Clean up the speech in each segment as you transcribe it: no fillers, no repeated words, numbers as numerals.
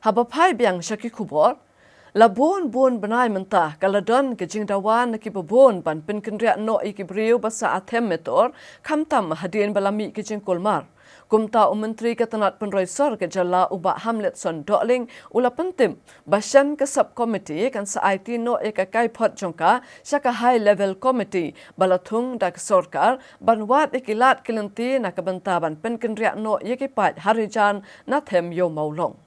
Habapai biang syaki kubor. Labon bon benai mentah kaladon ke jingdawan ki babon ban pin kendria no ikibriu basa athem metor kamtam hadien balami ke jingkolmar. Kumta Menteri Ketenat Penroisor ke jala ubah Hamlet Son Dokling ula pentim basan ke subkomiti kan sa IT no ekakai pot jongka syaka high level committee balatung dak sorkar banwat ikilat kelenti na kebentaban penkendria no yekipat Harijan na them yo maulong.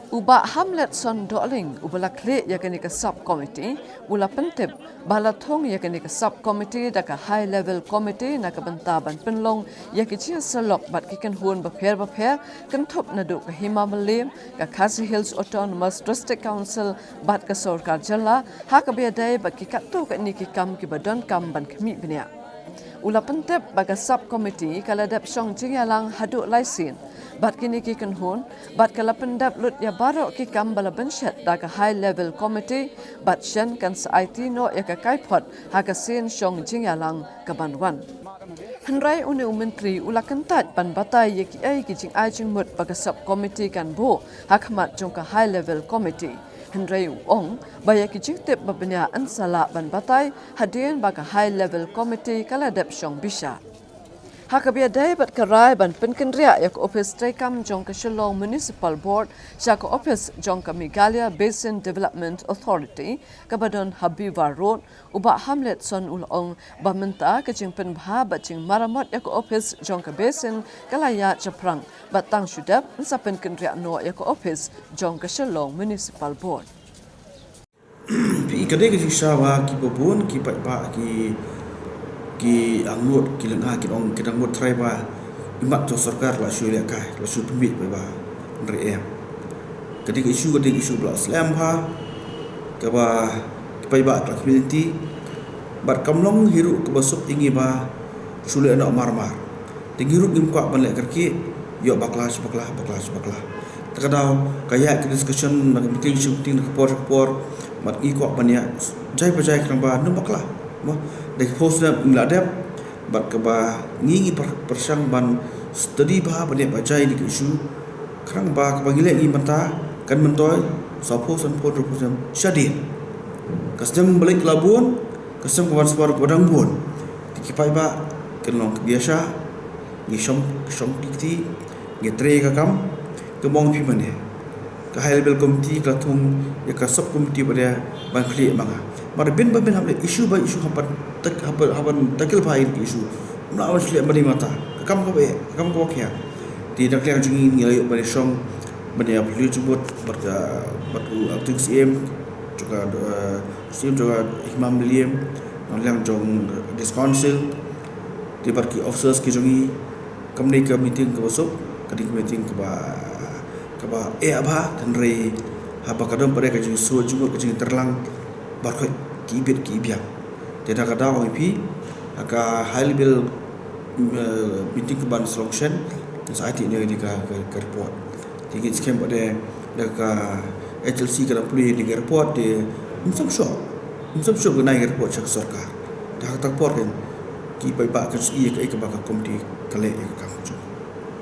Ubah Hamlet Son Dokling ubala klik yakni ke subkomiti ula pentip balatung yakni ke subkomiti dak high level committee na kebentaban penlong yakicia selok bat kikan hun bapher kan thop na duk ke Himalayam ke Khasi Hills Autonomous District Council bat ke sorkar jala ha ke biadai bat kikatu ke ni kikam ki badan kam ban kemi benia. Ula pentip baga subkomiti kala dap syong jingalang haduk laisin bat kini ki kenhun bat kala pendap lut ya barok ki kam bala benchet daga high level committee bat shen kan sa IT no ya ka kaipot ha ka sin syong jingalang ka banwan. Henrai uni menteri ula kentat ban batai yeki ai ki jing ai jing mut baga subkomiti kan bo hakmat jong ka high level committee. Henry Ong baya kijitip babanya ansala ban batai hadien baga high level committee kala dep syong bisa. Hakabia day bat karai ban penkendria yak office trekam jong ka Shillong Municipal Board syaka office jong ka Megalia Basin Development Authority kabadon Habiba Road ubah Hamlet Son ulong bamenta ka jing penbha bat jing maramot yak office jong ka Basin kalaya chaprang batang syudap sa penkendria no yak office jong ka Shillong Municipal Board. Pi kadai ke sawa ki babun ki pa ki angut ki lengah ki ong ki angut trai ba imat to sarkar la syuria kai la syu pemit ba rem kadai isu bla slam ha ka ba pai ba la community bar kamlong hiru ke basuk ingi ba sule na marmar tingiru im kwa ban le karki yo bakla takadau kaya ke discussion na meeting shooting report mat i kwa ban ya jai kan ba nu bakla dari post na ngladep bat ke ba ngingi persang ban study ba bane bajai ni isu krang ba ke bangile ngi mata kan mentoy sapo san pon represent syadin kastem balik labun kastem kawan suara padang bun tikipai ba kenong biasa ngi som dikti ngi tre ka kam ke mong pi mane ke high level committee ka thung ya ka sub committee pada ban kli manga mar bin hamle isu hapan takil bai isu na awasli bani mata kam ko kya ti dak yang jingi ngi bani song bani apli jubut berka batu aktif CM juga Imam William yang jong dis council ti barki officers ki jongi kamni ka meeting ka basuk kadi meeting ka ba aba dan re haba kadam pada ka jing so jubut ka jing terlang barkai kibit kibiak tidak kada OIP aka high level meeting keban solution saat ini di ka report tinggi scam pada ka HLC kada perlu di report de musam shop naik report cak sarkar dah tak report kan ki pai ba ka i ka ba ka komiti kale ka